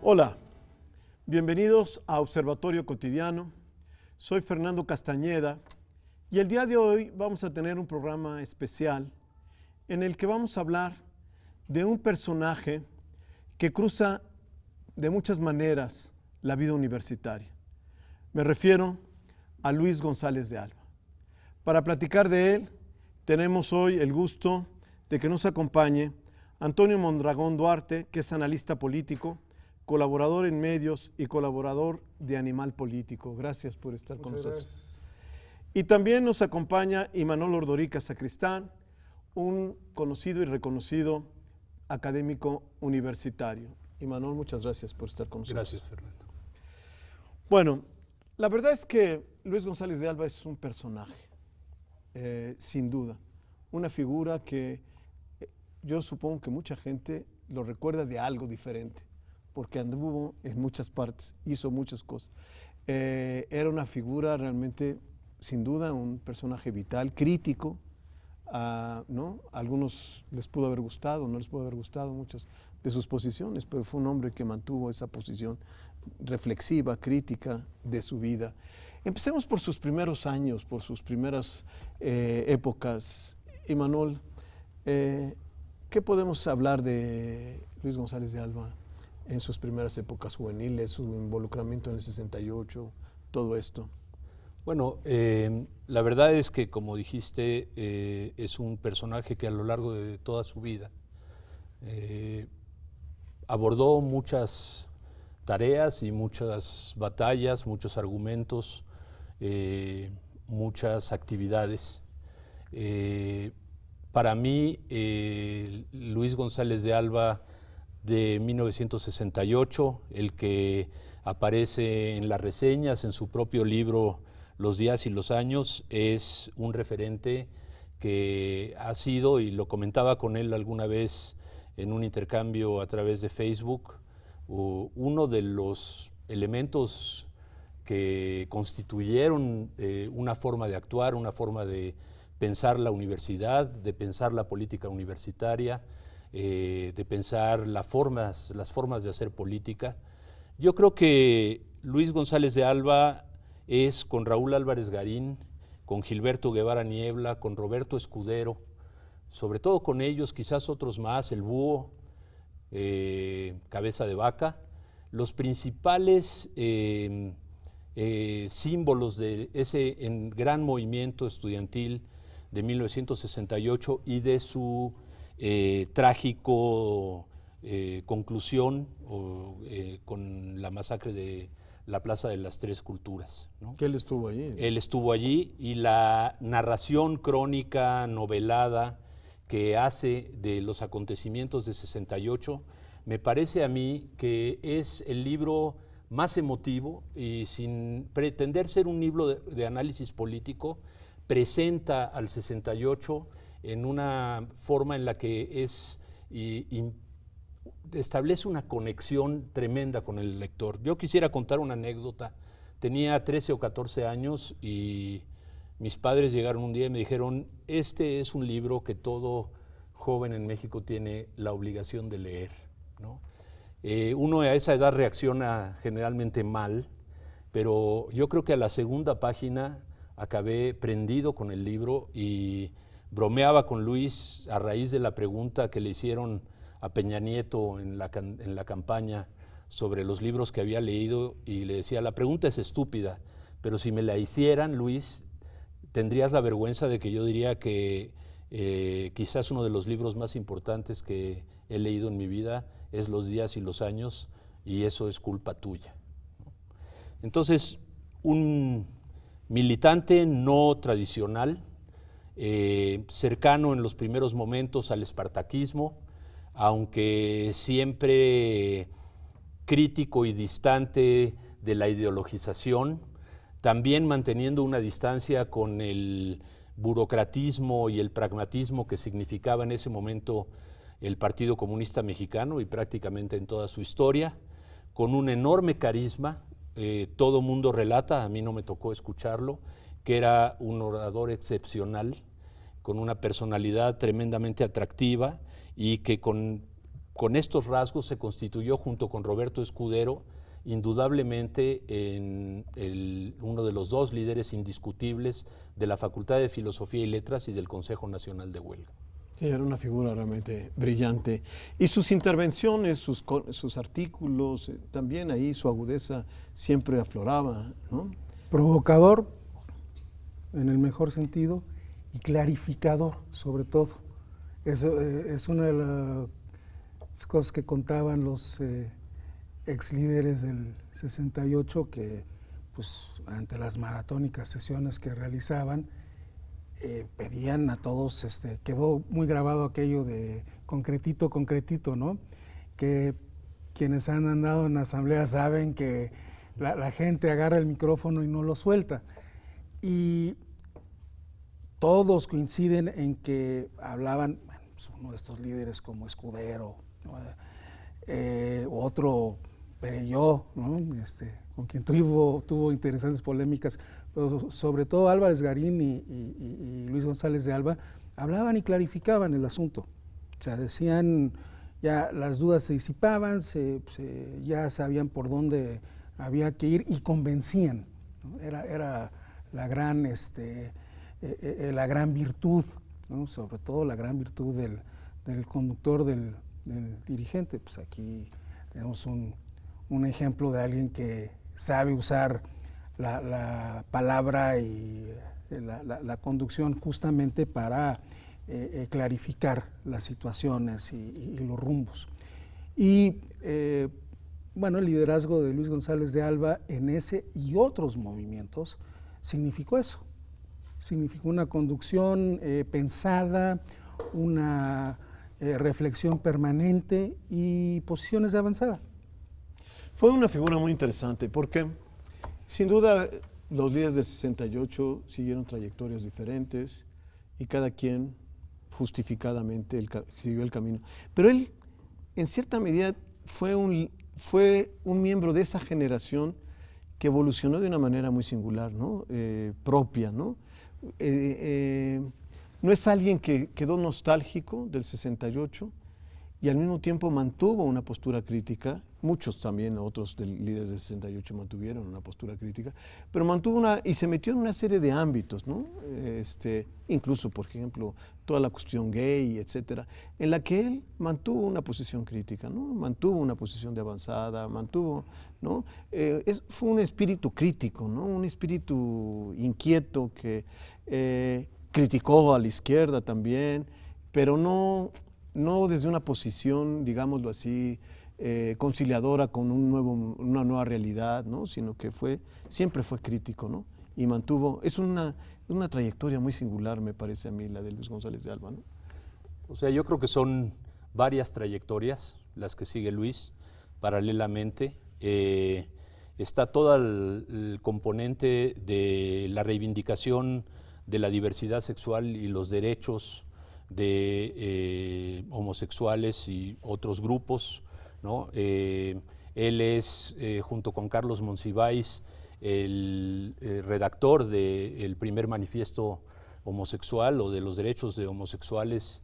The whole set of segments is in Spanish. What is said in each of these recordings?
Hola, bienvenidos a Observatorio Cotidiano. Soy Fernando Castañeda y el día de hoy vamos a tener un programa especial en el que vamos a hablar de un personaje que cruza de muchas maneras la vida universitaria. Me refiero a Luis González de Alba. Para platicar de él, tenemos hoy el gusto de que nos acompañe Antonio Mondragón Duarte, que es analista político, colaborador en medios y colaborador de Animal Político. Gracias por estar con nosotros. Gracias. Y también nos acompaña Imanol Ordorica Sacristán, un conocido y reconocido académico universitario. Imanol, muchas gracias por estar con nosotros. Gracias, Fernando. Bueno, la verdad es que Luis González de Alba es un personaje, sin duda, una figura que yo supongo que mucha gente lo recuerda de algo diferente, porque anduvo en muchas partes, hizo muchas cosas. Era una figura realmente, sin duda, un personaje vital, crítico, ¿no? A algunos les pudo haber gustado, no les pudo haber gustado muchas de sus posiciones, pero fue un hombre que mantuvo esa posición reflexiva, crítica de su vida. Empecemos por sus primeros años, por sus primeras épocas. Imanol, ¿qué podemos hablar de Luis González de Alba en sus primeras épocas juveniles, su involucramiento en el 68, todo esto? Bueno, la verdad es que, como dijiste, es un personaje que a lo largo de toda su vida abordó muchas tareas y muchas batallas, muchos argumentos, muchas actividades. Para mí, Luis González de Alba, de 1968, el que aparece en las reseñas, en su propio libro Los días y los años, es un referente que ha sido, y lo comentaba con él alguna vez en un intercambio a través de Facebook, uno de los elementos que constituyeron una forma de actuar, una forma de pensar la universidad, de pensar la política universitaria, de pensar las formas de hacer política. Yo creo que Luis González de Alba es, con Raúl Álvarez Garín, con Gilberto Guevara Niebla, con Roberto Escudero, sobre todo con ellos, quizás otros más, el Búho, Cabeza de Vaca, los principales símbolos de ese gran movimiento estudiantil de 1968 y de su trágico conclusión con la masacre de la Plaza de las Tres Culturas, ¿no? Que él estuvo allí. Él estuvo allí, y la narración crónica, novelada, que hace de los acontecimientos de 68, me parece a mí que es el libro más emotivo, y sin pretender ser un libro de análisis político, presenta al 68 en una forma en la que establece una conexión tremenda con el lector. Yo quisiera contar una anécdota. Tenía 13 o 14 años y mis padres llegaron un día y me dijeron: este es un libro que todo joven en México tiene la obligación de leer, ¿no? Uno a esa edad reacciona generalmente mal, pero yo creo que a la segunda página acabé prendido con el libro y bromeaba con Luis a raíz de la pregunta que le hicieron a Peña Nieto en la campaña sobre los libros que había leído, y le decía: la pregunta es estúpida, pero si me la hicieran, Luis, tendrías la vergüenza de que yo diría que quizás uno de los libros más importantes que he leído en mi vida es Los días y los años, y eso es culpa tuya. Entonces, un militante no tradicional, cercano en los primeros momentos al espartaquismo, aunque siempre crítico y distante de la ideologización, también manteniendo una distancia con el burocratismo y el pragmatismo que significaba en ese momento el Partido Comunista Mexicano y prácticamente en toda su historia, con un enorme carisma. Todo mundo relata, a mí no me tocó escucharlo, que era un orador excepcional, con una personalidad tremendamente atractiva, y que con con estos rasgos se constituyó junto con Roberto Escudero indudablemente en uno de los dos líderes indiscutibles de la Facultad de Filosofía y Letras y del Consejo Nacional de Huelga. Sí, era una figura realmente brillante. Y sus intervenciones, sus artículos, también ahí su agudeza siempre afloraba, ¿no? Provocador, en el mejor sentido, y clarificador, sobre todo. Eso es una de las cosas que contaban los ex líderes del 68, que pues ante las maratónicas sesiones que realizaban, pedían a todos, quedó muy grabado aquello de concretito, concretito, ¿no? Que quienes han andado en asamblea saben que la gente agarra el micrófono y no lo suelta. Y todos coinciden en que hablaban, bueno, pues uno de estos líderes como Escudero, ¿no? Otro Perelló, ¿no? Con quien tuvo interesantes polémicas, pero sobre todo Álvarez Garín y Luis González de Alba hablaban y clarificaban el asunto. O sea, decían, ya las dudas se disipaban, ya sabían por dónde había que ir y convencían, ¿no? Era la gran, la gran virtud, ¿no? Sobre todo la gran virtud del conductor, del dirigente. Pues aquí tenemos un ejemplo de alguien que sabe usar la palabra y la conducción justamente para clarificar las situaciones y los rumbos. Y bueno, el liderazgo de Luis González de Alba en ese y otros movimientos significó eso. Significó una conducción pensada, una reflexión permanente y posiciones de avanzada. Fue una figura muy interesante porque, sin duda, los líderes del 68 siguieron trayectorias diferentes y cada quien justificadamente siguió el camino. Pero él, en cierta medida, fue un miembro de esa generación que evolucionó de una manera muy singular, ¿no? Propia, ¿no? No es alguien que quedó nostálgico del 68 y al mismo tiempo mantuvo una postura crítica. Muchos también, otros líderes del 68 mantuvieron una postura crítica, pero y se metió en una serie de ámbitos, ¿no? Incluso, por ejemplo, toda la cuestión gay, etcétera, en la que él mantuvo una posición crítica, ¿no? Mantuvo una posición de avanzada, ¿no? Fue un espíritu crítico, ¿no? Un espíritu inquieto que criticó a la izquierda también, pero no desde una posición, digámoslo así, conciliadora con una nueva realidad, ¿no? Sino que siempre fue crítico, ¿no? Y mantuvo, es una trayectoria muy singular, me parece a mí, la de Luis González de Alba, ¿no? O sea, yo creo que son varias trayectorias las que sigue Luis paralelamente. Está todo el componente de la reivindicación de la diversidad sexual y los derechos de homosexuales y otros grupos, ¿no? Él es, junto con Carlos Monsiváis, el redactor del primer manifiesto homosexual o de los derechos de homosexuales,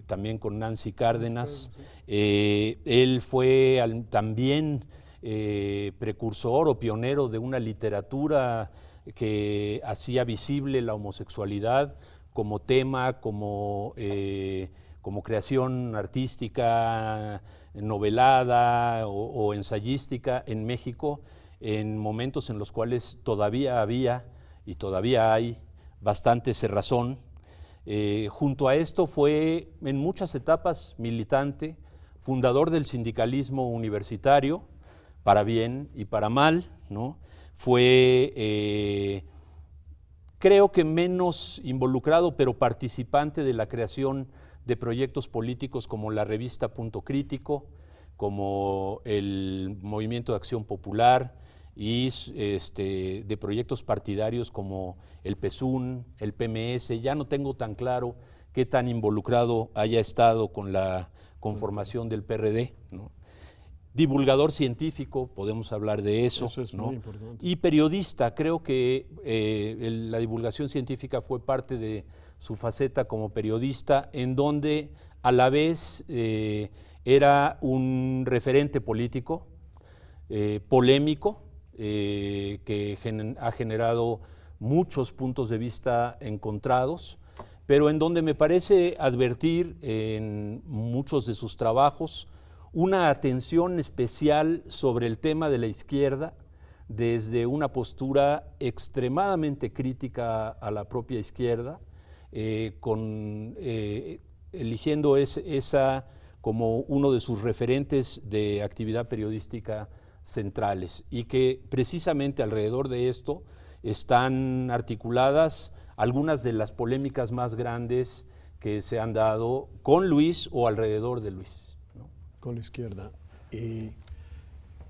también con Nancy Cárdenas. Él fue también precursor o pionero de una literatura que hacía visible la homosexualidad como tema, como creación artística, novelada o ensayística en México, en momentos en los cuales todavía había y todavía hay bastante cerrazón. Junto a esto fue en muchas etapas militante, fundador del sindicalismo universitario, para bien y para mal, ¿no? Fue, creo que menos involucrado, pero participante de la creación de proyectos políticos como la revista Punto Crítico, como el Movimiento de Acción Popular y de proyectos partidarios como el PSUN, el PMS. Ya no tengo tan claro qué tan involucrado haya estado con la conformación del PRD, ¿no? Divulgador científico, podemos hablar de eso, es, ¿no? Muy importante. Y periodista. Creo que la divulgación científica fue parte de su faceta como periodista, en donde a la vez Era un referente político, polémico, que ha generado muchos puntos de vista encontrados, pero en donde me parece advertir en muchos de sus trabajos una atención especial sobre el tema de la izquierda, desde una postura extremadamente crítica a la propia izquierda, eligiendo esa como uno de sus referentes de actividad periodística centrales, y que precisamente alrededor de esto están articuladas algunas de las polémicas más grandes que se han dado con Luis o alrededor de Luis, ¿no? Con la izquierda. Y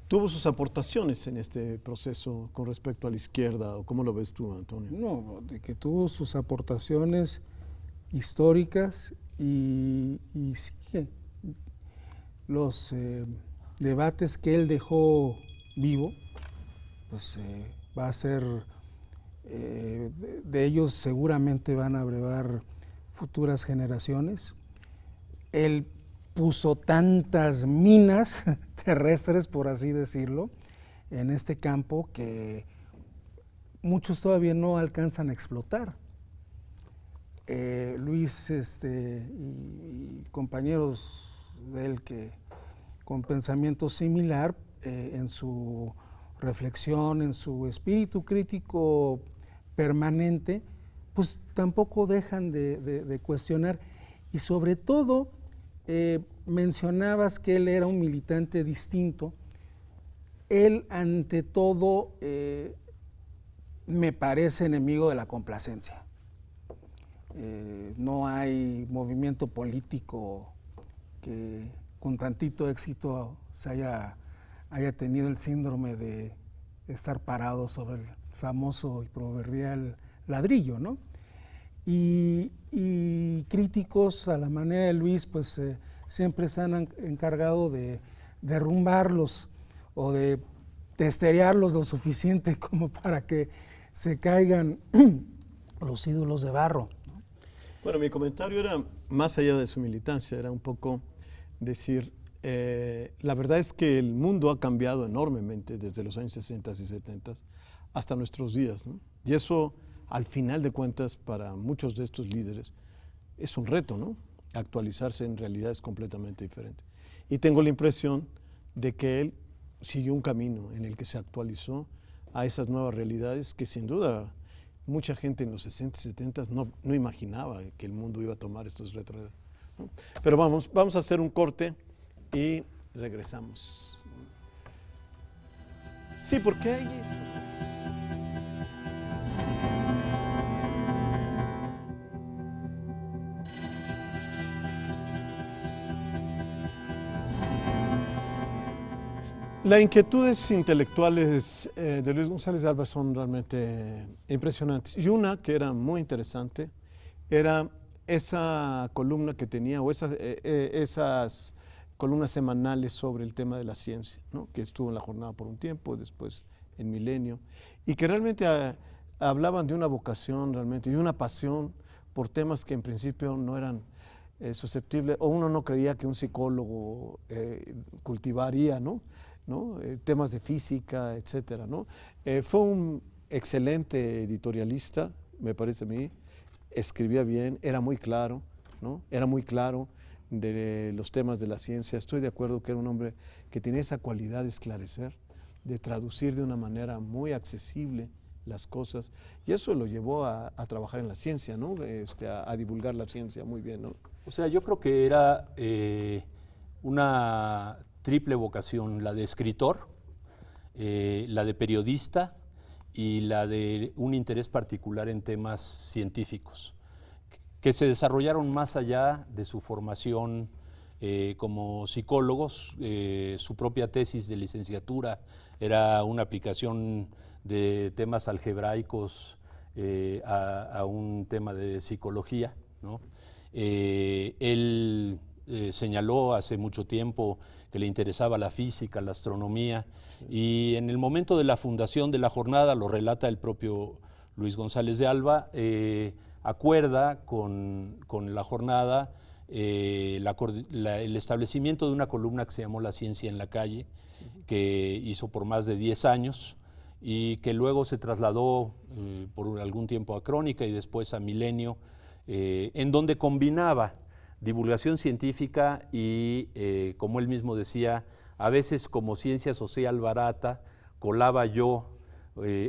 tuvo sus aportaciones en este proceso con respecto a la izquierda, ¿o cómo lo ves tú, Antonio? No, de que tuvo sus aportaciones históricas y sigue los debates que él dejó vivo, pues va a ser, de ellos seguramente van a brevar futuras generaciones. Él puso tantas minas terrestres, por así decirlo, en este campo que muchos todavía no alcanzan a explotar. Luis y compañeros de él que con pensamiento similar, en su reflexión, en su espíritu crítico permanente, pues tampoco dejan de cuestionar. Y sobre todo, mencionabas que él era un militante distinto. Él, ante todo, me parece enemigo de la complacencia. No hay movimiento político que con tantito éxito se haya tenido el síndrome de estar parado sobre el famoso y proverbial ladrillo, ¿no? Y críticos a la manera de Luis, pues siempre se han encargado de derrumbarlos o de testerearlos lo suficiente como para que se caigan los ídolos de barro. Bueno, mi comentario era más allá de su militancia, era un poco decir, la verdad es que el mundo ha cambiado enormemente desde los años 60 y 70 hasta nuestros días, ¿no? Y eso, al final de cuentas, para muchos de estos líderes, es un reto, ¿no? Actualizarse en realidades completamente diferentes. Y tengo la impresión de que él siguió un camino en el que se actualizó a esas nuevas realidades que sin duda mucha gente en los 60 y 70 no imaginaba que el mundo iba a tomar estos retos, ¿no? Pero vamos a hacer un corte y regresamos. Sí, porque hay esto. Las inquietudes intelectuales de Luis González de Alba son realmente impresionantes. Y una que era muy interesante era esa columna que tenía, o esas columnas semanales sobre el tema de la ciencia, ¿no? Que estuvo en La Jornada por un tiempo, después en Milenio, y que realmente hablaban de una vocación realmente y una pasión por temas que en principio no eran susceptibles, o uno no creía que un psicólogo cultivaría, ¿no? Temas de física, etcétera, ¿no? Fue un excelente editorialista, me parece a mí, escribía bien, era muy claro, ¿no? Era muy claro de los temas de la ciencia. Estoy de acuerdo que era un hombre que tenía esa cualidad de esclarecer, de traducir de una manera muy accesible las cosas, y eso lo llevó a trabajar en la ciencia, ¿no? A divulgar la ciencia muy bien, ¿no? O sea, yo creo que era una triple vocación, la de escritor, la de periodista y la de un interés particular en temas científicos, que se desarrollaron más allá de su formación como psicólogos. Su propia tesis de licenciatura era una aplicación de temas algebraicos a un tema de psicología, ¿no? Él señaló hace mucho tiempo que le interesaba la física, la astronomía, y en el momento de la fundación de La Jornada, lo relata el propio Luis González de Alba, acuerda con La Jornada el establecimiento de una columna que se llamó La Ciencia en la Calle, que hizo por más de 10 años y que luego se trasladó por algún tiempo a Crónica y después a Milenio, en donde combinaba divulgación científica y, como él mismo decía, a veces como ciencia social barata, colaba yo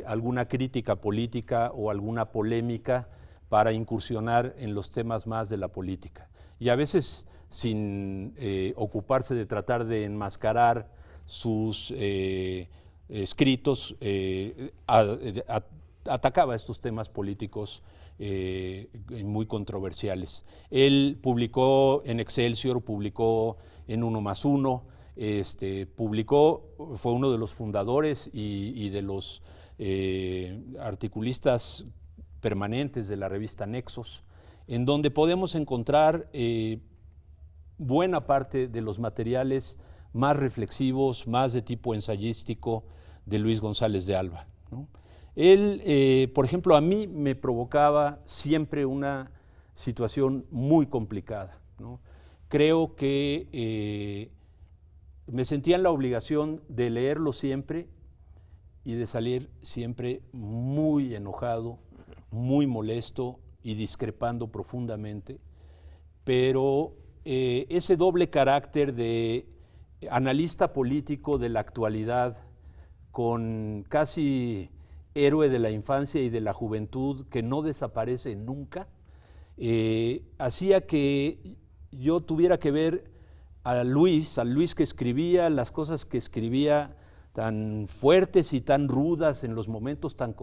alguna crítica política o alguna polémica para incursionar en los temas más de la política. Y a veces, sin ocuparse de tratar de enmascarar sus escritos, atacaba estos temas políticos muy controversiales. Él publicó en Excelsior, publicó en 1+1, fue uno de los fundadores y de los articulistas permanentes de la revista Nexos, en donde podemos encontrar buena parte de los materiales más reflexivos, más de tipo ensayístico de Luis González de Alba, ¿no? Él, por ejemplo, a mí me provocaba siempre una situación muy complicada, ¿no? Creo que me sentía en la obligación de leerlo siempre y de salir siempre muy enojado, muy molesto y discrepando profundamente, pero ese doble carácter de analista político de la actualidad, con casi héroe de la infancia y de la juventud que no desaparece nunca, hacía que yo tuviera que ver al Luis que escribía las cosas que escribía tan fuertes y tan rudas en los momentos tan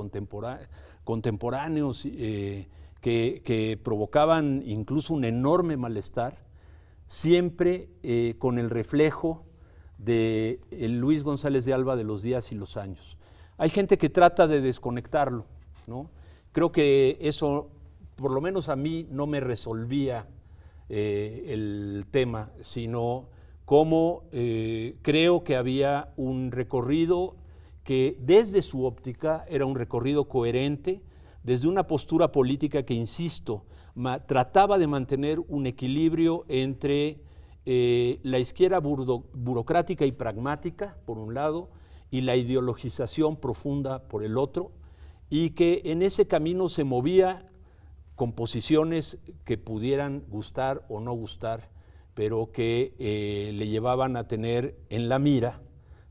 contemporáneos que provocaban incluso un enorme malestar, siempre con el reflejo de el Luis González de Alba de los días y los años. Hay gente que trata de desconectarlo, ¿no? Creo que eso, por lo menos a mí, no me resolvía el tema, sino cómo creo que había un recorrido que desde su óptica era un recorrido coherente, desde una postura política que, insisto, trataba de mantener un equilibrio entre la izquierda burocrática y pragmática, por un lado, y la ideologización profunda por el otro, y que en ese camino se movía con posiciones que pudieran gustar o no gustar, pero que le llevaban a tener en la mira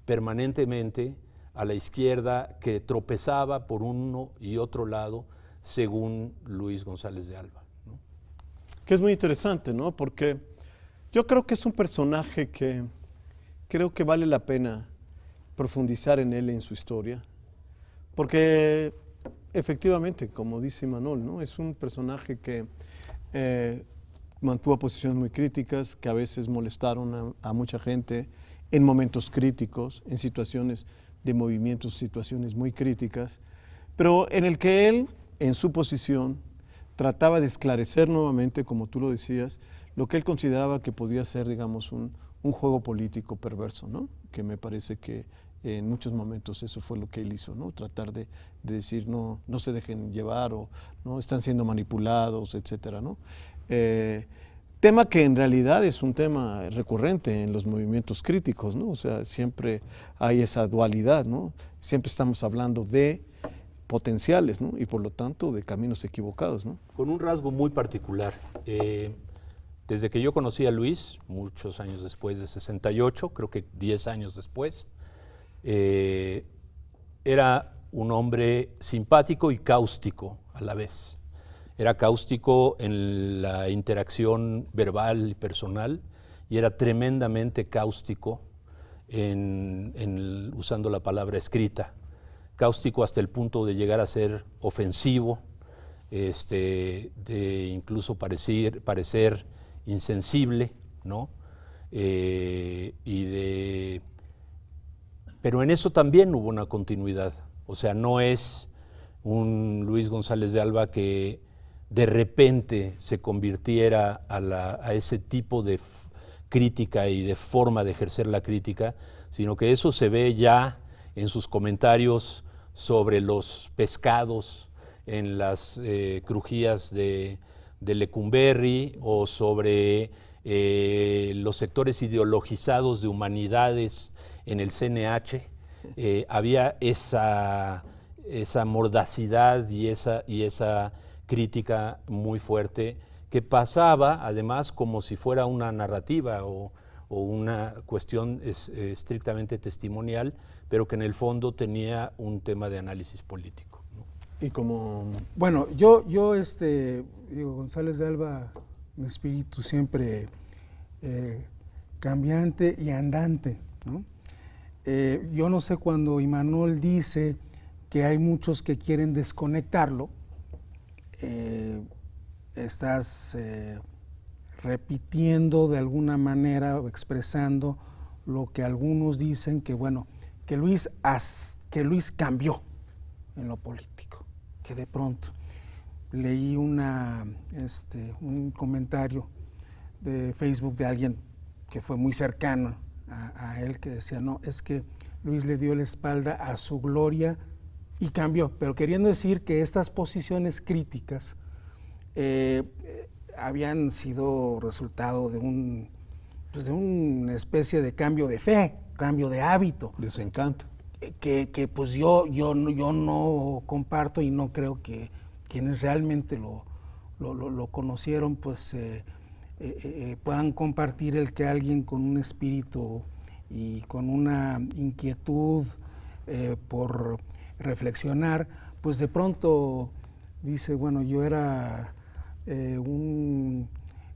permanentemente a la izquierda, que tropezaba por uno y otro lado, según Luis González de Alba, ¿no? Que es muy interesante, ¿no? Porque yo creo que es un personaje que creo que vale la pena profundizar en él, en su historia, porque efectivamente, como dice Imanol, ¿no? Es un personaje que mantuvo posiciones muy críticas, que a veces molestaron a mucha gente en momentos críticos, en situaciones de movimientos, situaciones muy críticas, pero en el que él, en su posición, trataba de esclarecer nuevamente, como tú lo decías, lo que él consideraba que podía ser, digamos, un juego político perverso, ¿no? Que me parece que en muchos momentos eso fue lo que él hizo, ¿no? Tratar de decir no se dejen llevar, o no están siendo manipulados, etcétera, ¿no? Tema que en realidad es un tema recurrente en los movimientos críticos, ¿no? O sea, siempre hay esa dualidad, ¿no? Siempre estamos hablando de potenciales, ¿no? Y por lo tanto de caminos equivocados, ¿no? Con un rasgo muy particular. Desde que yo conocí a Luis, muchos años después de 68, creo que 10 años después, era un hombre simpático y cáustico a la vez. Era cáustico en la interacción verbal y personal, y era tremendamente cáustico usando la palabra escrita. Cáustico hasta el punto de llegar a ser ofensivo, de incluso parecer insensible, ¿no? Pero en eso también hubo una continuidad. O sea, no es un Luis González de Alba que de repente se convirtiera a ese tipo de crítica y de forma de ejercer la crítica, sino que eso se ve ya en sus comentarios sobre los pescados, en las crujías de de Lecumberri o sobre los sectores ideologizados de humanidades en el CNH, había esa mordacidad y esa crítica muy fuerte que pasaba además como si fuera una narrativa o una cuestión estrictamente testimonial, pero que en el fondo tenía un tema de análisis político, ¿no? Y como... Bueno, yo González de Alba, un espíritu siempre cambiante y andante, ¿no? Yo no sé cuando Imanol dice que hay muchos que quieren desconectarlo, estás repitiendo de alguna manera o expresando lo que algunos dicen que, bueno, que Luis cambió en lo político, que de pronto leí un comentario de Facebook de alguien que fue muy cercano a él, que decía, no, es que Luis le dio la espalda a su gloria y cambió, pero queriendo decir que estas posiciones críticas habían sido resultado de una especie de cambio de fe, cambio de hábito. Desencanto. Que pues yo no comparto y no creo que quienes realmente lo conocieron pues puedan compartir el que alguien con un espíritu y con una inquietud por reflexionar, pues de pronto dice, bueno, yo era un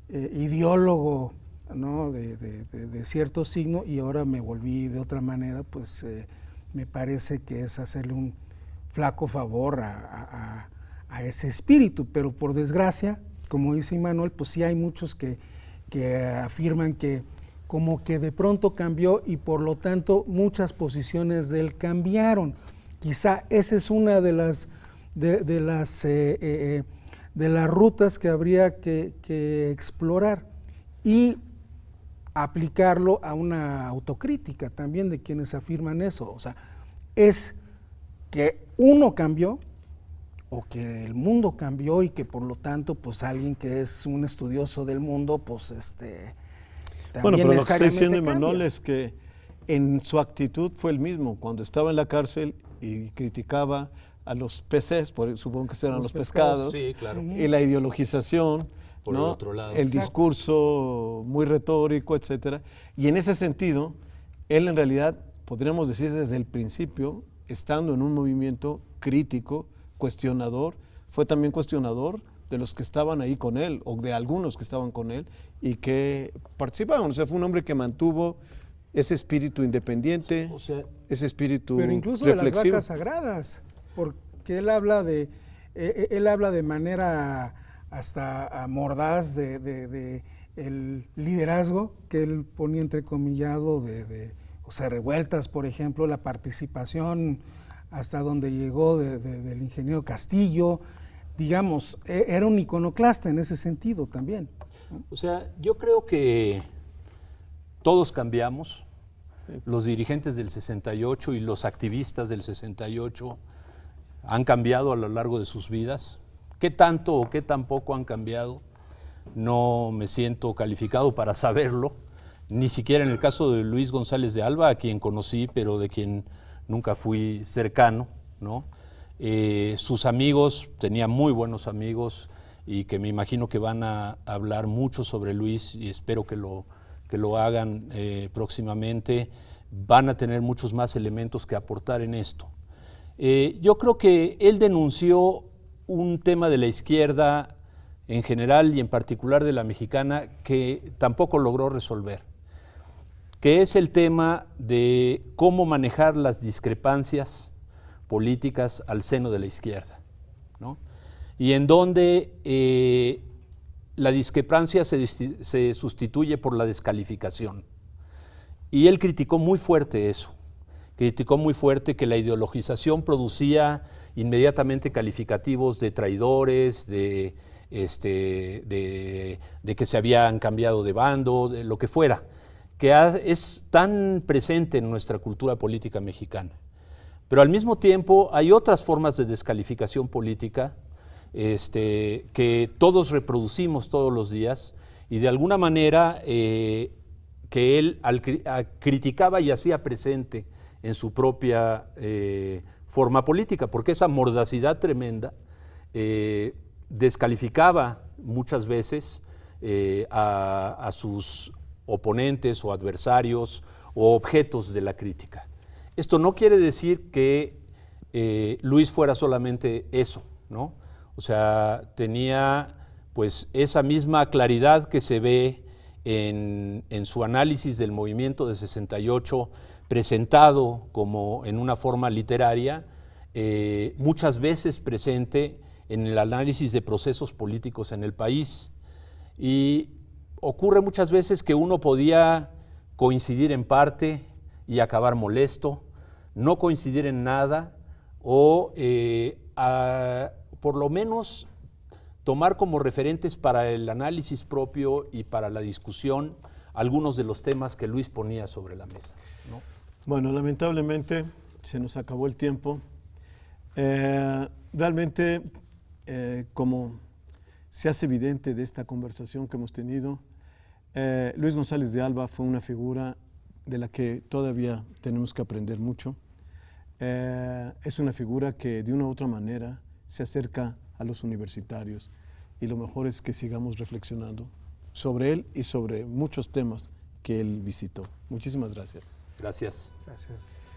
ideólogo, ¿no? de cierto signo y ahora me volví de otra manera, pues me parece que es hacerle un flaco favor a ese espíritu, pero por desgracia, como dice Imanol, pues sí hay muchos que afirman que como que de pronto cambió y por lo tanto muchas posiciones de él cambiaron. Quizá esa es una de las rutas que habría que explorar y aplicarlo a una autocrítica también de quienes afirman eso. O sea, es que uno cambió o que el mundo cambió y que por lo tanto pues alguien que es un estudioso del mundo pues bueno, pero lo que está necesariamente diciendo Imanol cambia. es que en su actitud fue el mismo cuando estaba en la cárcel y criticaba a los peces, supongo que eran los pescados, Sí, claro. y la ideologización, Por ¿no? el otro lado. El Exacto. discurso muy retórico, etcétera. Y en ese sentido, él en realidad, podríamos decir desde el principio, estando en un movimiento crítico, cuestionador, fue también cuestionador de los que estaban ahí con él, o de algunos que estaban con él, y que participaban. O sea, fue un hombre que mantuvo ese espíritu independiente, O sea, ese espíritu Pero incluso reflexivo. de las vacas sagradas, porque él habla de manera hasta mordaz de el liderazgo que él ponía entrecomillado o sea, revueltas, por ejemplo, la participación hasta donde llegó del ingeniero Castillo, digamos, era un iconoclasta en ese sentido también. O sea, yo creo que todos cambiamos, los dirigentes del 68 y los activistas del 68 han cambiado a lo largo de sus vidas. ¿Qué tanto o qué tan poco han cambiado? No me siento calificado para saberlo, ni siquiera en el caso de Luis González de Alba, a quien conocí, pero de quien nunca fui cercano, ¿no? Sus amigos, tenía muy buenos amigos y que me imagino que van a hablar mucho sobre Luis y espero que lo hagan próximamente, van a tener muchos más elementos que aportar en esto. Yo creo que él denunció un tema de la izquierda en general y en particular de la mexicana que tampoco logró resolver, que es el tema de cómo manejar las discrepancias políticas al seno de la izquierda, ¿no? Y en donde la discrepancia se sustituye por la descalificación. Y él criticó muy fuerte eso, criticó muy fuerte que la ideologización producía inmediatamente calificativos de traidores, de que se habían cambiado de bando, de lo que fuera, que es tan presente en nuestra cultura política mexicana. Pero al mismo tiempo hay otras formas de descalificación política que todos reproducimos todos los días, y de alguna manera que él criticaba y hacía presente en su propia forma política, porque esa mordacidad tremenda descalificaba muchas veces a sus oponentes o adversarios o objetos de la crítica. Esto no quiere decir que Luis fuera solamente eso, ¿no? O sea, tenía pues esa misma claridad que se ve en su análisis del movimiento de 68, presentado como en una forma literaria, muchas veces presente en el análisis de procesos políticos en el país. Y ocurre muchas veces que uno podía coincidir en parte y acabar molesto, no coincidir en nada, o por lo menos tomar como referentes para el análisis propio y para la discusión algunos de los temas que Luis ponía sobre la mesa, ¿no? Bueno, lamentablemente se nos acabó el tiempo. Realmente, como se hace evidente de esta conversación que hemos tenido, Luis González de Alba fue una figura de la que todavía tenemos que aprender mucho. Es una figura que de una u otra manera se acerca a los universitarios, y lo mejor es que sigamos reflexionando sobre él y sobre muchos temas que él visitó. Muchísimas gracias. Gracias. Gracias.